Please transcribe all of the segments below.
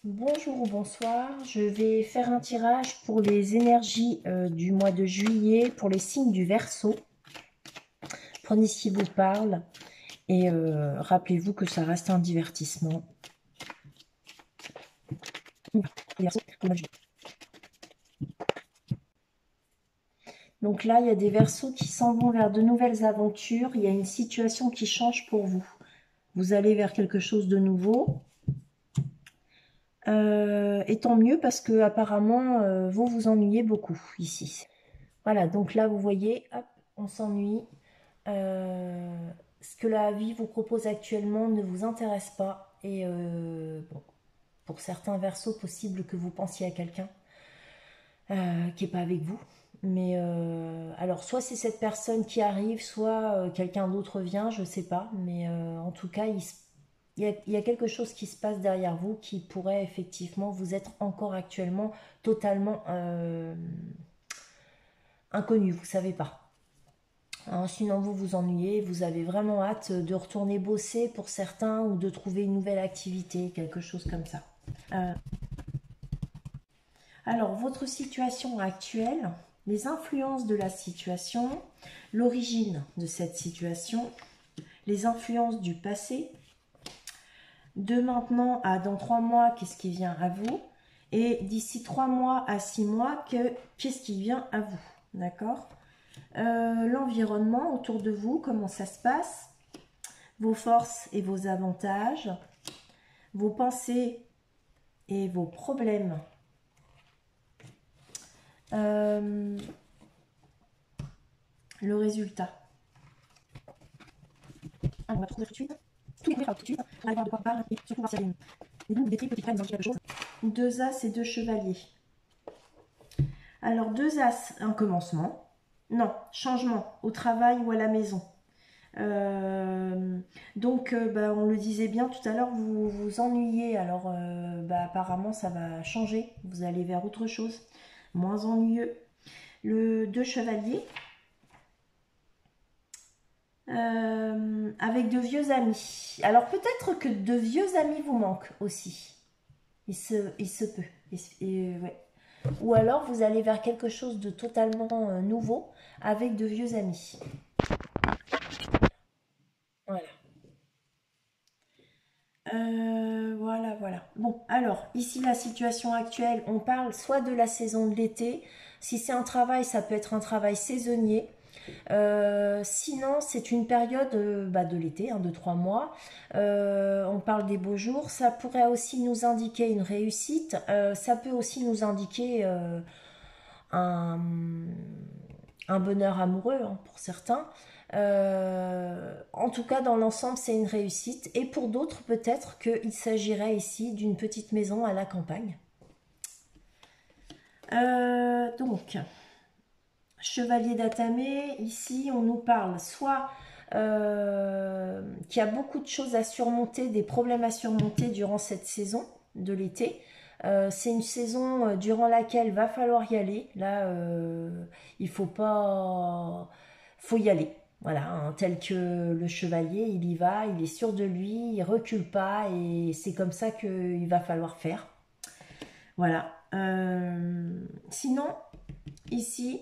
Bonjour ou bonsoir, je vais faire un tirage pour les énergies du mois de juillet pour les signes du Verseau. Prenez ce qui vous parle et rappelez-vous que ça reste un divertissement. Donc là, il y a des Verseaux qui s'en vont vers de nouvelles aventures. Il y a une situation qui change pour vous. Vous allez vers quelque chose de nouveau. Et tant mieux parce que apparemment vous vous ennuyez beaucoup ici. Voilà, donc là vous voyez, hop, on s'ennuie. Ce que la vie vous propose actuellement ne vous intéresse pas. Et bon, pour certains versos, possible que vous pensiez à quelqu'un qui n'est pas avec vous. Mais alors, soit c'est cette personne qui arrive, soit quelqu'un d'autre vient, je ne sais pas. Mais en tout cas, il y a quelque chose qui se passe derrière vous qui pourrait effectivement vous être encore actuellement totalement inconnu, vous ne savez pas. Hein, sinon, vous vous ennuyez, vous avez vraiment hâte de retourner bosser pour certains ou de trouver une nouvelle activité, quelque chose comme ça. Euh, alors, votre situation actuelle, les influences de la situation, l'origine de cette situation, les influences du passé, de maintenant à dans 3 mois, qu'est-ce qui vient à vous, et d'ici 3 mois à 6 mois, qu'est-ce qui vient à vous, d'accord? L'environnement autour de vous, comment ça se passe, vos forces et vos avantages, vos pensées et vos problèmes. Le résultat. On va trouver tout de suite. Tout découvrir tout de suite. On va voir de quoi on parle et surtout voir s'il y a des bouts, des petits graines dans quelque chose. 2 as et 2 chevaliers. Alors 2 as, un commencement. Non, changement au travail ou à la maison. Donc, on le disait bien tout à l'heure, vous vous ennuyez. Alors, apparemment, ça va changer. Vous allez vers autre chose, moins ennuyeux. Le 2 chevaliers, avec de vieux amis. Alors, peut-être que de vieux amis vous manquent aussi. Il se peut. Ouais. Ou alors, vous allez vers quelque chose de totalement nouveau avec de vieux amis. Voilà. Voilà, voilà. Bon, alors, ici, la situation actuelle, on parle soit de la saison de l'été. Si c'est un travail, ça peut être un travail saisonnier. Sinon, c'est une période de l'été, hein, de 3 mois. On parle des beaux jours. Ça pourrait aussi nous indiquer une réussite. Ça peut aussi nous indiquer un, un bonheur amoureux, hein, pour certains. En tout cas, dans l'ensemble, c'est une réussite. Et pour d'autres, peut-être qu'il s'agirait ici d'une petite maison à la campagne. Donc, chevalier d'Atamé, ici, on nous parle soit qu'il y a beaucoup de choses à surmonter, des problèmes à surmonter durant cette saison de l'été. C'est une saison durant laquelle va falloir y aller. Là, il faut pas, faut y aller. Voilà, hein, tel que le chevalier, il y va, il est sûr de lui, il recule pas et c'est comme ça qu'il va falloir faire. Voilà. Sinon, ici,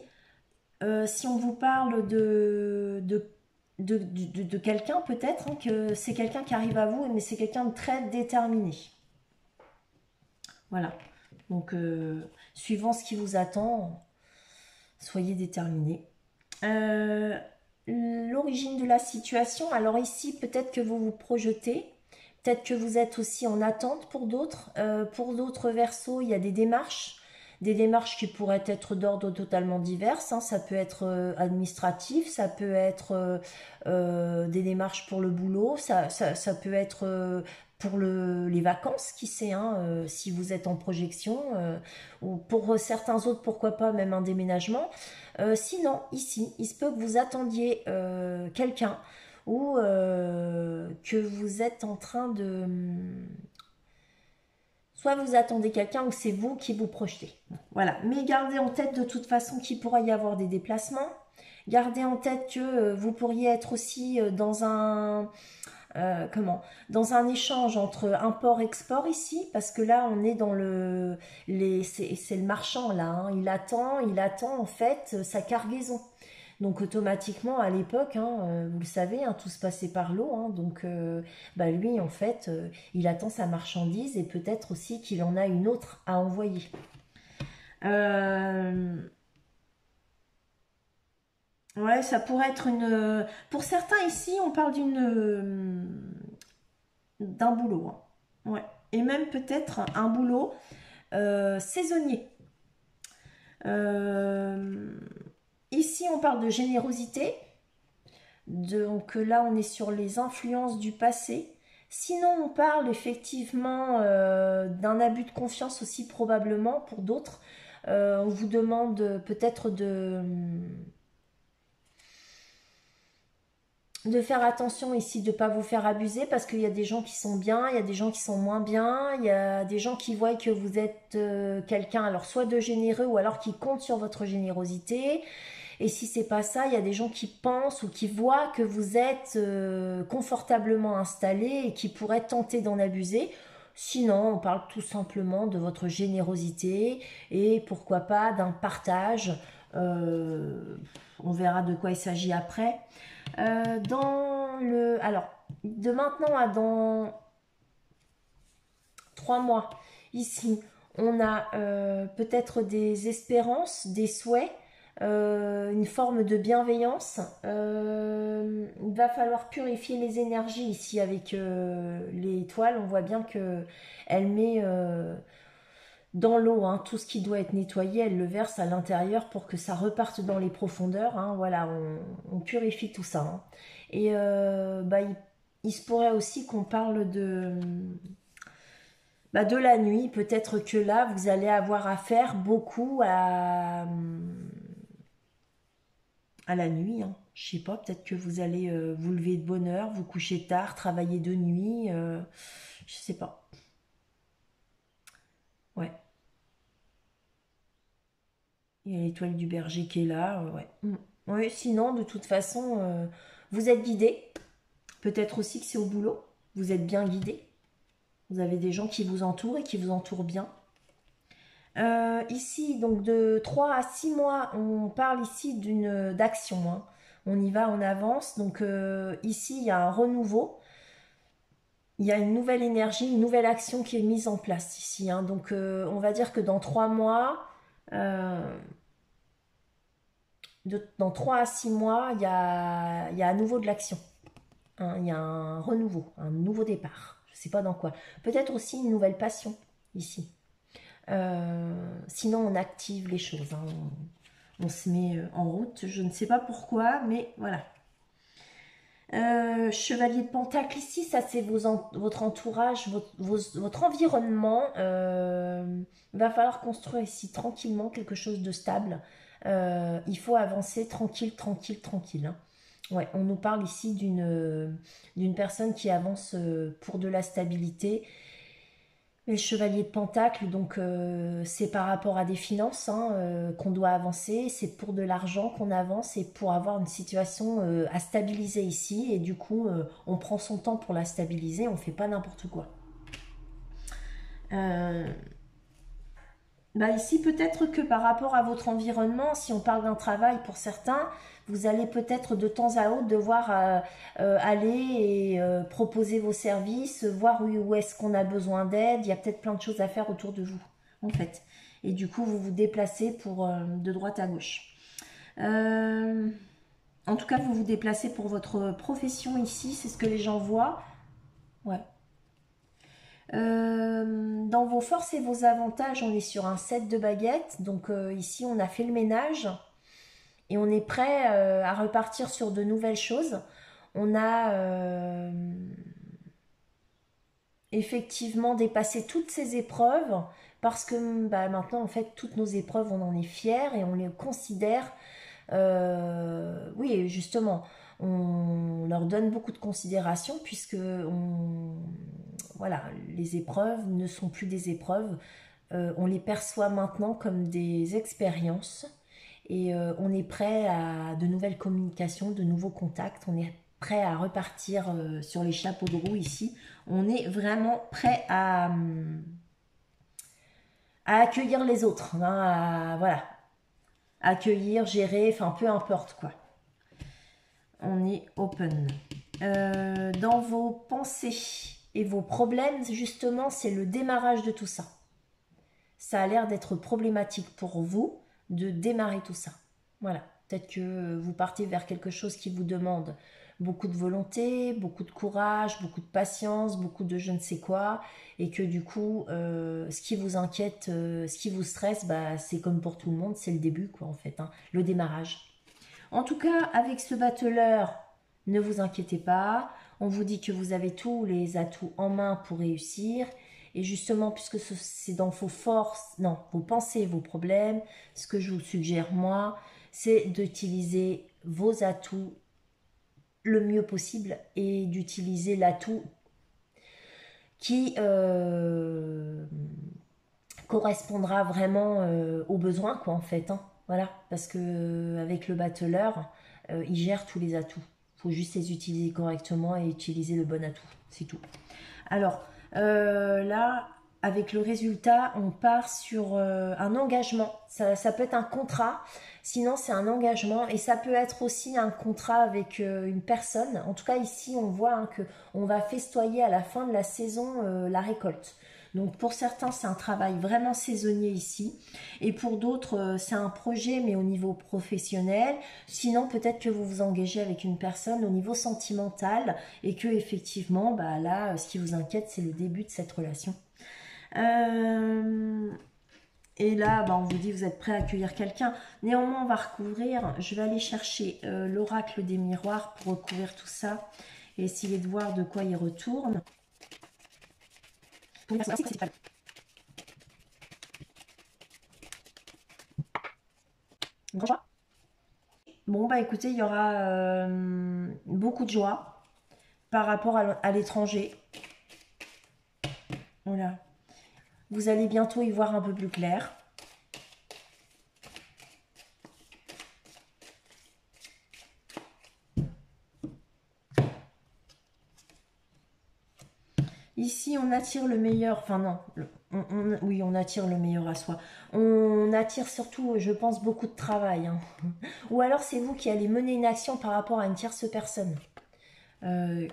si on vous parle de quelqu'un, peut-être hein, que c'est quelqu'un qui arrive à vous, mais c'est quelqu'un de très déterminé. Voilà. Donc, suivant ce qui vous attend, soyez déterminé. L'origine de la situation, alors ici, peut-être que vous vous projetez, peut-être que vous êtes aussi en attente pour d'autres. Pour d'autres versos, il y a des démarches qui pourraient être d'ordre totalement divers. Hein. Ça peut être administratif, ça peut être des démarches pour le boulot, ça peut être pour les vacances, qui sait, hein, si vous êtes en projection, ou pour certains autres, pourquoi pas même un déménagement. Sinon, ici, il se peut que vous attendiez quelqu'un ou que vous êtes en train de... Soit vous attendez quelqu'un ou c'est vous qui vous projetez. Voilà. Mais gardez en tête de toute façon qu'il pourra y avoir des déplacements. Gardez en tête que vous pourriez être aussi dans comment, dans un échange entre import-export ici, parce que là on est dans c'est le marchand là, hein, il attend en fait sa cargaison. Donc automatiquement à l'époque, hein, vous le savez, hein, tout se passait par l'eau, hein, donc bah, lui en fait, il attend sa marchandise et peut-être aussi qu'il en a une autre à envoyer. Euh, ouais, ça pourrait être une. Pour certains ici, on parle d'un boulot, hein. Ouais. Et même peut-être un boulot saisonnier. Euh, Ici, on parle de générosité. Donc là, on est sur les influences du passé. Sinon, on parle effectivement d'un abus de confiance aussi probablement pour d'autres. On vous demande peut-être de faire attention ici, de ne pas vous faire abuser parce qu'il y a des gens qui sont bien, il y a des gens qui sont moins bien, il y a des gens qui voient que vous êtes quelqu'un, alors soit de généreux ou alors qui compte sur votre générosité. Et si c'est pas ça, il y a des gens qui pensent ou qui voient que vous êtes confortablement installé et qui pourraient tenter d'en abuser. Sinon, on parle tout simplement de votre générosité et pourquoi pas d'un partage. On verra de quoi il s'agit après. Alors, de maintenant à dans 3 mois, ici, on a peut-être des espérances, des souhaits, une forme de bienveillance. Il va falloir purifier les énergies ici avec les étoiles. On voit bien que elle met dans l'eau hein, tout ce qui doit être nettoyé, elle le verse à l'intérieur pour que ça reparte dans les profondeurs. Hein. Voilà, on purifie tout ça. Hein. Et bah, il se pourrait aussi qu'on parle de la nuit. Peut-être que là, vous allez avoir affaire beaucoup à la nuit. Hein. Je sais pas, peut-être que vous allez vous lever de bonne heure, vous coucher tard, travailler de nuit. Je sais pas. Ouais. Il y a l'étoile du berger qui est là. Ouais. Oui, sinon, de toute façon, vous êtes guidé. Peut-être aussi que c'est au boulot. Vous êtes bien guidé. Vous avez des gens qui vous entourent et qui vous entourent bien. Ici, donc de 3 à 6 mois, on parle ici d'action. Hein. On y va, on avance. Donc ici, il y a un renouveau. Il y a une nouvelle énergie, une nouvelle action qui est mise en place ici. Hein. Donc on va dire que dans 3 mois, euh, dans 3 à 6 mois, il y a à nouveau de l'action. Hein. Il y a un renouveau, un nouveau départ. Je ne sais pas dans quoi. Peut-être aussi une nouvelle passion ici. Sinon, on active les choses. Hein. On se met en route. Je ne sais pas pourquoi, mais voilà. Chevalier de Pentacle ici, ça c'est votre entourage, votre environnement. Il va falloir construire ici tranquillement quelque chose de stable. Il faut avancer tranquille, tranquille, tranquille. Hein. Ouais, on nous parle ici d'une personne qui avance pour de la stabilité. Et le chevalier de Pentacle, donc c'est par rapport à des finances hein, qu'on doit avancer, c'est pour de l'argent qu'on avance et pour avoir une situation à stabiliser ici. Et du coup, on prend son temps pour la stabiliser, on fait pas n'importe quoi. Euh, Bah ici, peut-être que par rapport à votre environnement, si on parle d'un travail pour certains, vous allez peut-être de temps à autre devoir aller et proposer vos services, voir où est-ce qu'on a besoin d'aide. Il y a peut-être plein de choses à faire autour de vous, en fait. Et du coup, vous vous déplacez de droite à gauche. Euh, En tout cas, vous vous déplacez pour votre profession ici, c'est ce que les gens voient. Ouais. Dans vos forces et vos avantages, on est sur un 7 de baguettes. Donc ici, on a fait le ménage et on est prêt à repartir sur de nouvelles choses. On a effectivement dépassé toutes ces épreuves parce que bah, maintenant, en fait, toutes nos épreuves, on en est fiers et on les considère. Oui, justement, on leur donne beaucoup de considération puisque voilà, les épreuves ne sont plus des épreuves. On les perçoit maintenant comme des expériences et on est prêt à de nouvelles communications, de nouveaux contacts. On est prêt à repartir sur les chapeaux de roue ici. On est vraiment prêt à accueillir les autres, hein, voilà, accueillir, gérer, enfin peu importe quoi. On est open. Dans vos pensées et vos problèmes, justement, c'est le démarrage de tout ça. Ça a l'air d'être problématique pour vous de démarrer tout ça. Voilà, peut-être que vous partez vers quelque chose qui vous demande beaucoup de volonté, beaucoup de courage, beaucoup de patience, beaucoup de je ne sais quoi, et que du coup, ce qui vous inquiète, ce qui vous stresse, bah, c'est comme pour tout le monde, c'est le début, quoi, en fait, hein, le démarrage. En tout cas, avec ce battleur, ne vous inquiétez pas. On vous dit que vous avez tous les atouts en main pour réussir. Et justement, puisque c'est dans vos forces, non, vos pensées, vos problèmes, ce que je vous suggère, moi, c'est d'utiliser vos atouts le mieux possible et d'utiliser l'atout qui correspondra vraiment aux besoins, quoi, en fait, hein. Voilà, parce que avec le battleur, il gère tous les atouts. Il faut juste les utiliser correctement et utiliser le bon atout, c'est tout. Alors, là, avec le résultat, on part sur un engagement. Ça peut être un contrat, sinon c'est un engagement, et ça peut être aussi un contrat avec une personne. En tout cas, ici, on voit hein, que on va festoyer à la fin de la saison la récolte. Donc pour certains, c'est un travail vraiment saisonnier ici. Et pour d'autres, c'est un projet, mais au niveau professionnel. Sinon, peut-être que vous vous engagez avec une personne au niveau sentimental et que effectivement, bah là, ce qui vous inquiète, c'est le début de cette relation. Et là, bah, on vous dit vous êtes prêt à accueillir quelqu'un. Néanmoins, on va recouvrir. Je vais aller chercher l'oracle des miroirs pour recouvrir tout ça et essayer de voir de quoi il retourne. Bon, bah écoutez, il y aura beaucoup de joie par rapport à l'étranger. Voilà. Vous allez bientôt y voir un peu plus clair. Ici, on attire le meilleur. Enfin non, oui, on attire le meilleur à soi. On attire surtout, je pense, beaucoup de travail, hein. Ou alors c'est vous qui allez mener une action par rapport à une tierce personne.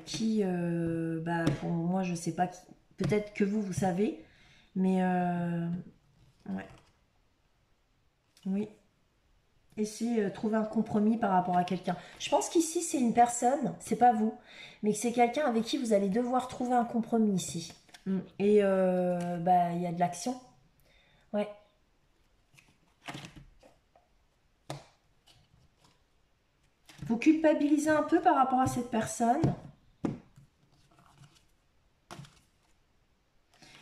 Qui, bah, pour moi, je sais pas. Peut-être que vous savez. Mais, ouais. Oui. Et c'est trouver un compromis par rapport à quelqu'un. Je pense qu'ici, c'est une personne, c'est pas vous, mais que c'est quelqu'un avec qui vous allez devoir trouver un compromis ici. Et bah, il y a de l'action. Ouais. Vous culpabilisez un peu par rapport à cette personne.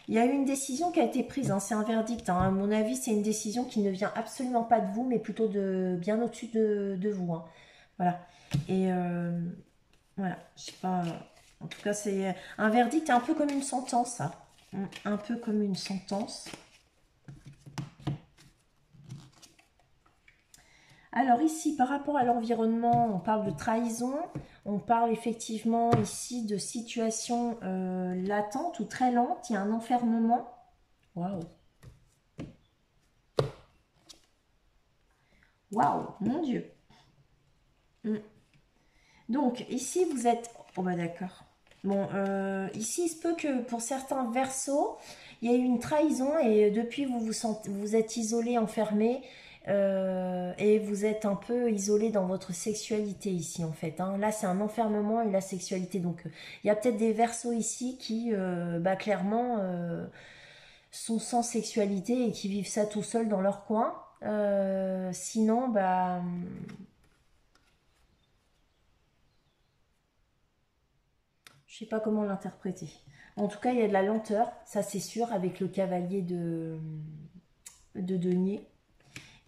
Il y a eu une décision qui a été prise, hein, c'est un verdict, hein. À mon avis, c'est une décision qui ne vient absolument pas de vous, mais plutôt de bien au-dessus de vous, hein. Voilà. Et voilà, je sais pas. En tout cas, c'est un verdict un peu comme une sentence, ça. Un peu comme une sentence. Alors ici, par rapport à l'environnement, on parle de trahison, on parle effectivement ici de situation latente ou très lente, il y a un enfermement. Waouh! Waouh, mon Dieu! Donc ici, vous êtes... Oh bah d'accord. Bon, ici, il se peut que pour certains versos, il y a eu une trahison et depuis, vous êtes isolé, enfermé et vous êtes un peu isolé dans votre sexualité ici, en fait, hein. Là, c'est un enfermement et la sexualité. Donc, il y a peut-être des versos ici qui, bah, clairement, sont sans sexualité et qui vivent ça tout seuls dans leur coin. Sinon, bah... Je sais pas comment l'interpréter. En tout cas, il y a de la lenteur, ça c'est sûr, avec le cavalier de denier.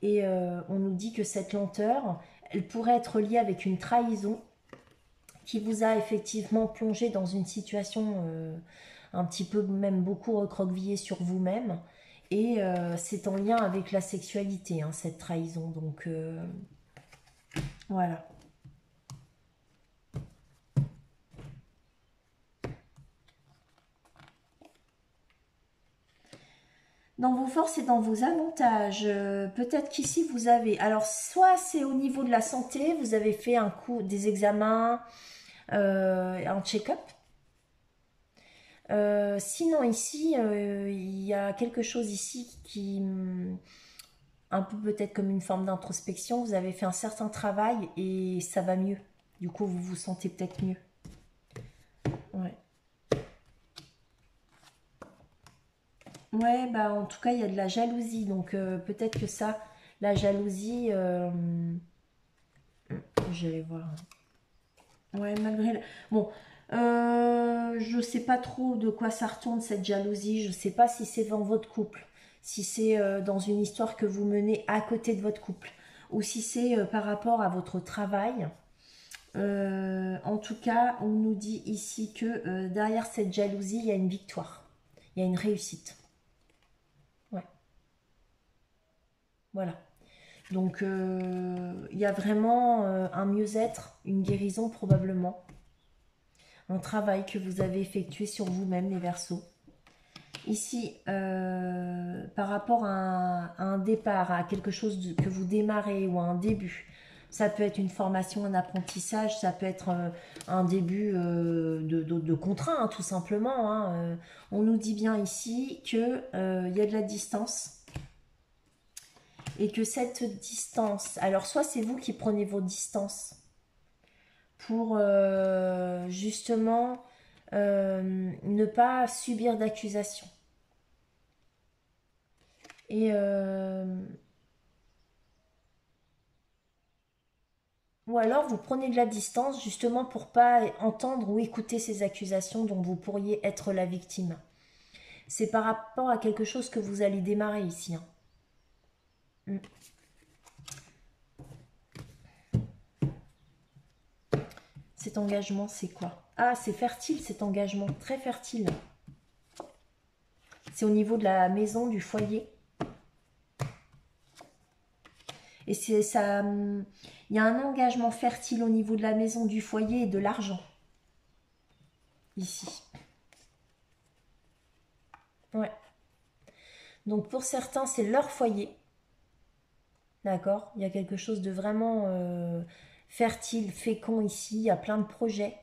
Et on nous dit que cette lenteur, elle pourrait être liée avec une trahison qui vous a effectivement plongé dans une situation un petit peu, même beaucoup recroquevillée sur vous-même. Et c'est en lien avec la sexualité, hein, cette trahison. Donc voilà. Dans vos forces et dans vos avantages, peut-être qu'ici vous avez, alors soit c'est au niveau de la santé, vous avez fait un coup des examens, un check-up. Sinon ici, il y a quelque chose ici qui, un peu peut-être comme une forme d'introspection, vous avez fait un certain travail et ça va mieux. Du coup, vous vous sentez peut-être mieux. Ouais. Ouais, bah en tout cas, il y a de la jalousie. Donc peut-être que ça, la jalousie, j'allais voir. Ouais, malgré... Bon, je sais pas trop de quoi ça retourne cette jalousie. Je sais pas si c'est dans votre couple, si c'est dans une histoire que vous menez à côté de votre couple, ou si c'est par rapport à votre travail. En tout cas, on nous dit ici que derrière cette jalousie, il y a une victoire, il y a une réussite. Ouais, voilà. Donc, il y a vraiment un mieux-être, une guérison probablement, un travail que vous avez effectué sur vous-même, les Verseaux. Ici, par rapport à un départ, à quelque chose que vous démarrez ou à un début, ça peut être une formation, un apprentissage, ça peut être un début de contrat, hein, tout simplement. Hein. On nous dit bien ici qu'il y a de la distance et que cette distance, alors soit c'est vous qui prenez vos distances pour justement ne pas subir d'accusations. Et ou alors vous prenez de la distance justement pour pas entendre ou écouter ces accusations dont vous pourriez être la victime. C'est par rapport à quelque chose que vous allez démarrer ici. Hein. Mm. Cet engagement, c'est quoi? Ah, c'est fertile cet engagement, très fertile. C'est au niveau de la maison, du foyer. Et c'est ça, il y a un engagement fertile au niveau de la maison, du foyer et de l'argent ici. Ouais. Donc pour certains, c'est leur foyer, d'accord. Il y a quelque chose de vraiment fertile, fécond ici. Il y a plein de projets.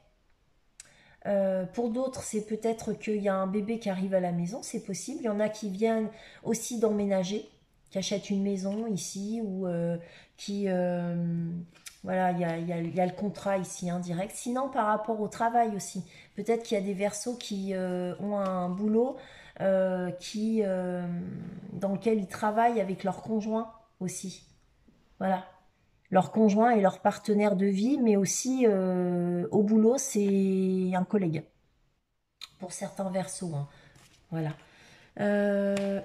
Pour d'autres, c'est peut-être qu'il y a un bébé qui arrive à la maison, c'est possible. Il y en a qui viennent aussi d'emménager, qui achètent une maison ici ou qui... voilà, il y a le contrat ici indirect. Sinon, par rapport au travail aussi, peut-être qu'il y a des versos qui ont un boulot dans lequel ils travaillent avec leur conjoint aussi. Voilà, leur conjoint et leur partenaire de vie, mais aussi au boulot, c'est un collègue pour certains versos. Hein. Voilà.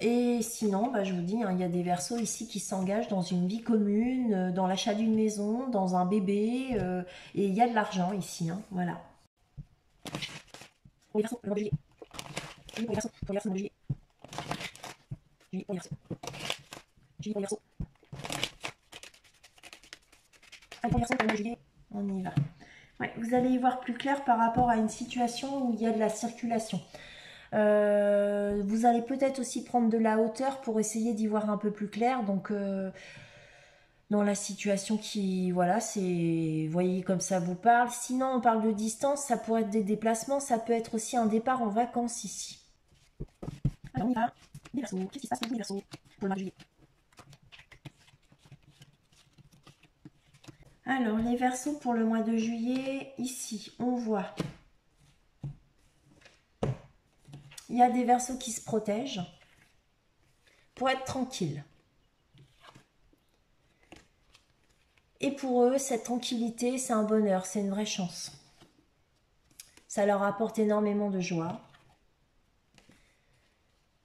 Et sinon, bah, je vous dis, hein, il y a des versos ici qui s'engagent dans une vie commune, dans l'achat d'une maison, dans un bébé, et il y a de l'argent ici. Hein, voilà. Pour les versos, le mois de juillet. Juillet pour les versos, pour les versos, le mois de juillet. Juillet pour les versos. Juillet pour les versos. Allez, pour les versos, pour le mois de juillet. On y va. Ouais, vous allez y voir plus clair par rapport à une situation où il y a de la circulation. Vous allez peut-être aussi prendre de la hauteur pour essayer d'y voir un peu plus clair. Donc, dans la situation qui, voilà, c'est, voyez comme ça vous parle. Sinon, on parle de distance, ça pourrait être des déplacements, ça peut être aussi un départ en vacances ici. Alors, on y va. Les Verseaux, qu'est-ce qui se passe pour les Verseaux pour le mois de juillet? Alors, les Verseaux pour le mois de juillet, ici, on voit. Il y a des Verseaux qui se protègent pour être tranquilles. Et pour eux, cette tranquillité, c'est un bonheur, c'est une vraie chance. Ça leur apporte énormément de joie.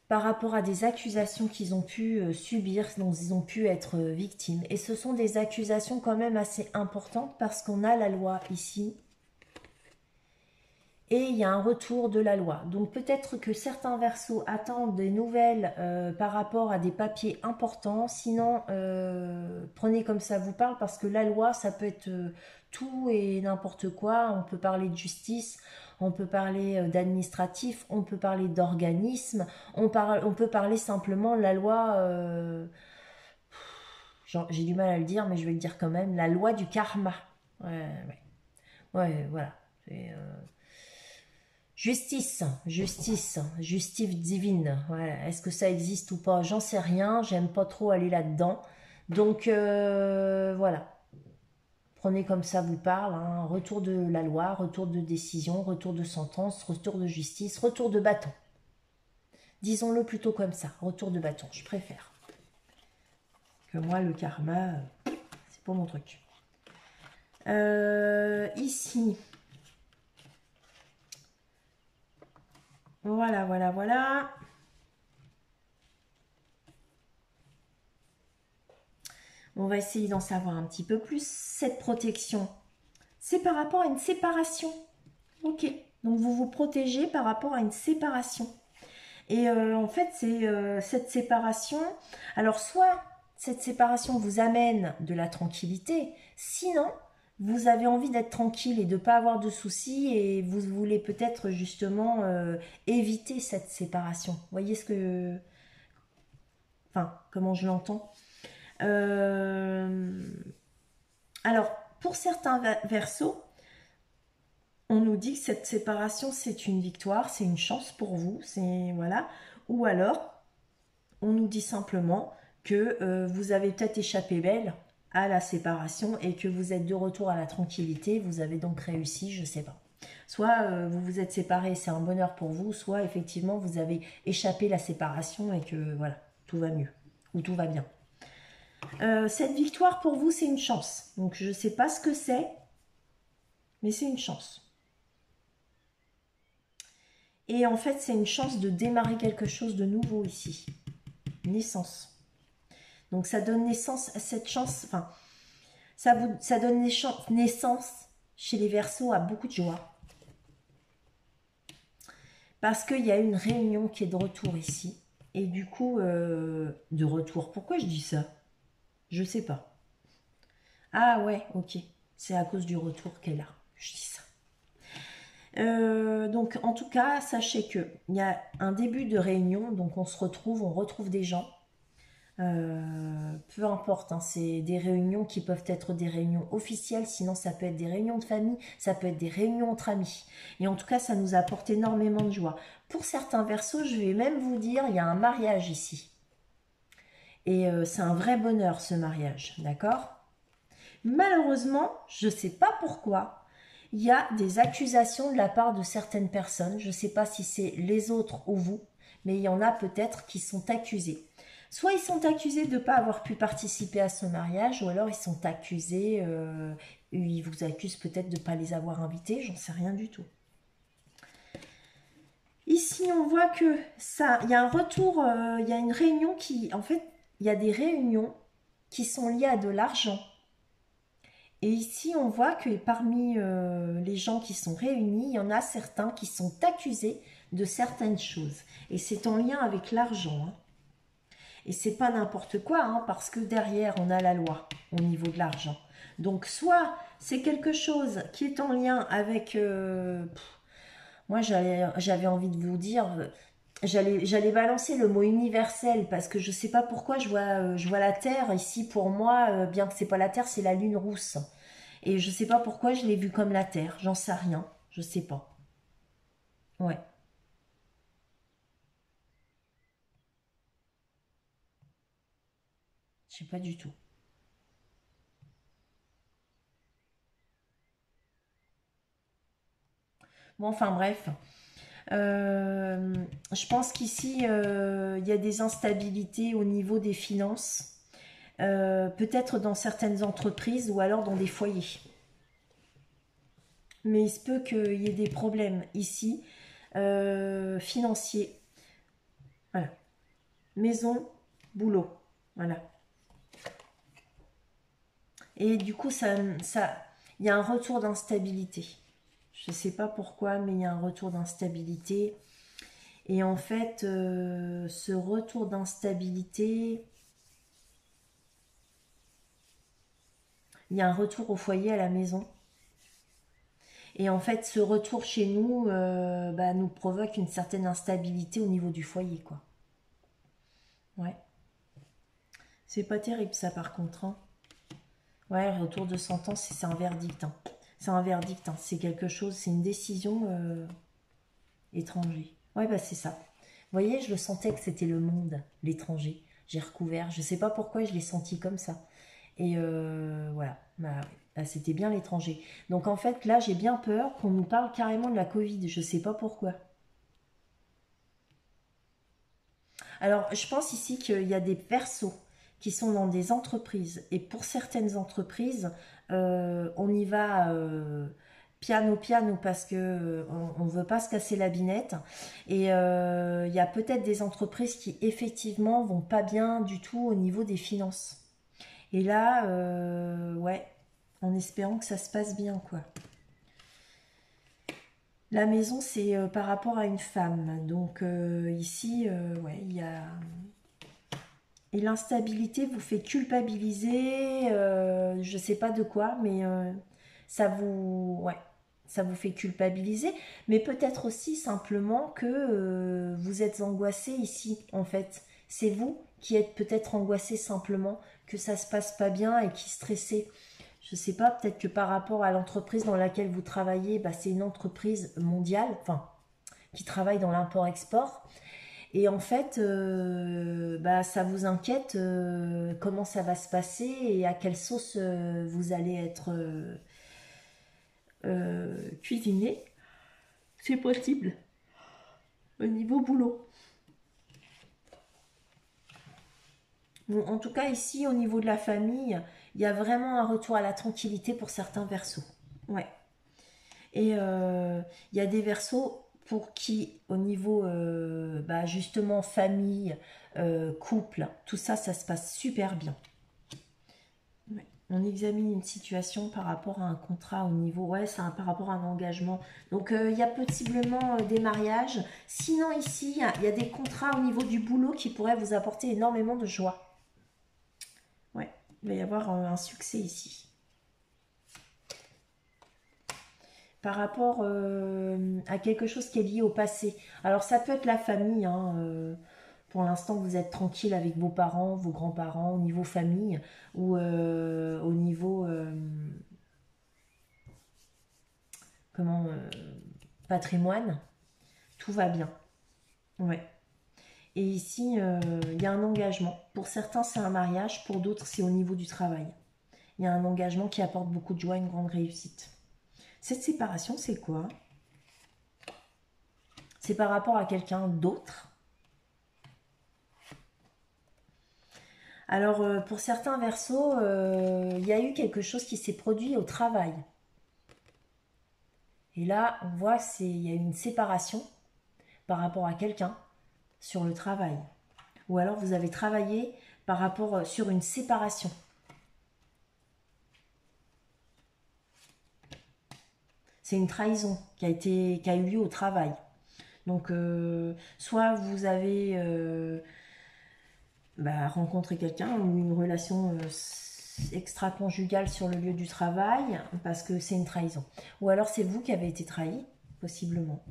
Par rapport à des accusations qu'ils ont pu subir, dont ils ont pu être victimes. Et ce sont des accusations quand même assez importantes parce qu'on a la loi ici. et il y a un retour de la loi. Donc peut-être que certains Verseaux attendent des nouvelles par rapport à des papiers importants. Sinon, prenez comme ça vous parle, parce que la loi, ça peut être tout et n'importe quoi. On peut parler de justice, on peut parler d'administratif, on peut parler d'organisme, on peut parler simplement la loi... j'ai du mal à le dire, mais je vais le dire quand même, la loi du karma. Ouais, voilà. Justice, justice, justice divine. Voilà. Est-ce que ça existe ou pas? J'en sais rien. J'aime pas trop aller là-dedans. Donc voilà. Prenez comme ça vous parle. Hein. Retour de la loi, retour de décision, retour de sentence, retour de justice, retour de bâton. Disons-le plutôt comme ça. Retour de bâton. Je préfère. Que moi, le karma, c'est pas mon truc. Ici. Voilà, voilà, voilà. On va essayer d'en savoir un petit peu plus. Cette protection, c'est par rapport à une séparation. Ok, donc vous vous protégez par rapport à une séparation. Et en fait, c'est cette séparation... Alors, soit cette séparation vous amène de la tranquillité, sinon, vous avez envie d'être tranquille et de ne pas avoir de soucis, et vous voulez peut-être justement éviter cette séparation. Vous voyez ce que... Enfin, comment je l'entends. Alors, pour certains Verseaux, on nous dit que cette séparation, c'est une victoire, c'est une chance pour vous, c'est voilà. Ou alors, on nous dit simplement que vous avez peut-être échappé belle à la séparation et que vous êtes de retour à la tranquillité, vous avez donc réussi, je sais pas. Soit vous vous êtes séparés, c'est un bonheur pour vous, soit effectivement vous avez échappé la séparation et que voilà, tout va mieux, ou tout va bien. Cette victoire pour vous, c'est une chance. Donc je ne sais pas ce que c'est, mais c'est une chance. Et en fait, c'est une chance de démarrer quelque chose de nouveau ici. Naissance. Donc ça donne naissance à cette chance, enfin, ça donne naissance chez les Verseaux à beaucoup de joie. Parce qu'il y a une réunion qui est de retour ici. Et du coup, de retour. Pourquoi je dis ça? Je sais pas. Ah ouais, ok. C'est à cause du retour qu'elle a. Je dis ça. Donc en tout cas, sachez que il y a un début de réunion, donc on se retrouve, on retrouve des gens. Peu importe, hein, c'est des réunions qui peuvent être des réunions officielles, sinon ça peut être des réunions de famille, ça peut être des réunions entre amis. Et en tout cas, ça nous apporte énormément de joie. Pour certains Verseaux, je vais même vous dire, il y a un mariage ici. Et c'est un vrai bonheur ce mariage, d'accord? Malheureusement, je ne sais pas pourquoi, il y a des accusations de la part de certaines personnes. Je ne sais pas si c'est les autres ou vous, mais il y en a peut-être qui sont accusés. Soit ils sont accusés de ne pas avoir pu participer à ce mariage, ou alors ils sont accusés, ils vous accusent peut-être de ne pas les avoir invités, j'en sais rien du tout. Ici, on voit que ça, il y a un retour, il y a une réunion qui, en fait, il y a des réunions qui sont liées à de l'argent. Et ici, on voit que parmi les gens qui sont réunis, il y en a certains qui sont accusés de certaines choses. Et c'est en lien avec l'argent. Hein. Et c'est pas n'importe quoi, hein, parce que derrière, on a la loi au niveau de l'argent. Donc, soit c'est quelque chose qui est en lien avec... moi, j'avais envie de vous dire... J'allais balancer le mot universel parce que je sais pas pourquoi je vois la Terre ici pour moi, bien que c'est pas la Terre, c'est la lune rousse. Et je sais pas pourquoi je l'ai vue comme la Terre, j'en sais rien, je sais pas. Ouais, je sais pas du tout. Bon, enfin bref, Euh, je pense qu'ici il y a des instabilités au niveau des finances, peut-être dans certaines entreprises ou alors dans des foyers. Mais il se peut qu'il y ait des problèmes ici, financiers. Voilà. Maison, boulot. Voilà. Et du coup, il y a un retour d'instabilité. Je ne sais pas pourquoi, mais il y a un retour d'instabilité. Et en fait, ce retour d'instabilité, il y a un retour au foyer, à la maison. Et en fait, ce retour chez nous bah, nous provoque une certaine instabilité au niveau du foyer, quoi. Ouais. C'est pas terrible, ça, par contre, hein. Ouais, retour de sentence, c'est un verdict, hein. C'est un verdict, hein. C'est quelque chose, c'est une décision étranger. Ouais, bah c'est ça. Vous voyez, je le sentais que c'était le monde, l'étranger. J'ai recouvert, je sais pas pourquoi je l'ai senti comme ça. Et voilà, bah, ouais. Bah, c'était bien l'étranger. Donc en fait, là, j'ai bien peur qu'on nous parle carrément de la Covid. Je sais pas pourquoi. Alors, je pense ici qu'il y a des persos qui sont dans des entreprises. Et pour certaines entreprises, on y va piano piano parce que on ne veut pas se casser la binette. Et il y a peut-être des entreprises qui effectivement vont pas bien du tout au niveau des finances. Et là, ouais, en espérant que ça se passe bien, quoi. La maison, c'est par rapport à une femme. Donc ici, ouais, il y a... Et l'instabilité vous fait culpabiliser, je sais pas de quoi, mais ça vous, ouais, ça vous fait culpabiliser. Mais peut-être aussi simplement que vous êtes angoissé ici, en fait. C'est vous qui êtes peut-être angoissé simplement, que ça se passe pas bien et qui stressez. Je sais pas, peut-être que par rapport à l'entreprise dans laquelle vous travaillez, bah, c'est une entreprise mondiale, enfin, qui travaille dans l'import-export. Et en fait, bah, ça vous inquiète comment ça va se passer et à quelle sauce vous allez être cuisiné. C'est possible au niveau boulot. Bon, en tout cas, ici, au niveau de la famille, il y a vraiment un retour à la tranquillité pour certains versos. Ouais. Et il y a des versos pour qui, au niveau bah, justement famille, couple, tout ça, ça se passe super bien. Ouais. On examine une situation par rapport à un contrat au niveau, ouais, c'est par rapport à un engagement. Donc il y a possiblement des mariages. Sinon ici, il y a des contrats au niveau du boulot qui pourraient vous apporter énormément de joie. Ouais, il va y avoir un succès ici. Par rapport à quelque chose qui est lié au passé. Alors ça peut être la famille, hein, pour l'instant vous êtes tranquille avec vos parents, vos grands-parents, au niveau famille, ou au niveau comment patrimoine, tout va bien. Ouais. Et ici, il y a un engagement. Pour certains, c'est un mariage, pour d'autres, c'est au niveau du travail. Il y a un engagement qui apporte beaucoup de joie, une grande réussite. Cette séparation, c'est quoi? C'est par rapport à quelqu'un d'autre. Alors, pour certains versos, il y a eu quelque chose qui s'est produit au travail. Et là, on voit qu'il y a une séparation par rapport à quelqu'un sur le travail. Ou alors, vous avez travaillé par rapport sur une séparation. C'est une trahison qui a eu lieu au travail. Donc, soit vous avez bah, rencontré quelqu'un ou une relation extra-conjugale sur le lieu du travail parce que c'est une trahison. Ou alors c'est vous qui avez été trahi, possiblement.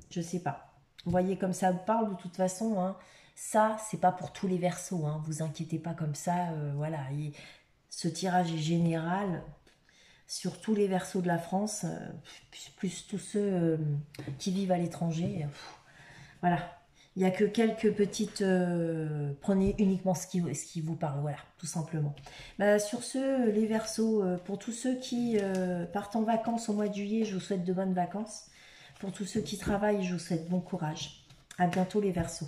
Je sais pas. Vous voyez comme ça vous parle de toute façon. Hein, ça, c'est pas pour tous les versos. Hein, vous inquiétez pas comme ça. Voilà. Et ce tirage est général sur tous les versos de la France, plus tous ceux qui vivent à l'étranger. Voilà. Il n'y a que quelques petites... prenez uniquement ce qui vous parle, voilà, tout simplement. Bah, sur ce, les Verseaux, pour tous ceux qui partent en vacances au mois de juillet, je vous souhaite de bonnes vacances. Pour tous ceux qui travaillent, je vous souhaite bon courage. À bientôt les Verseaux.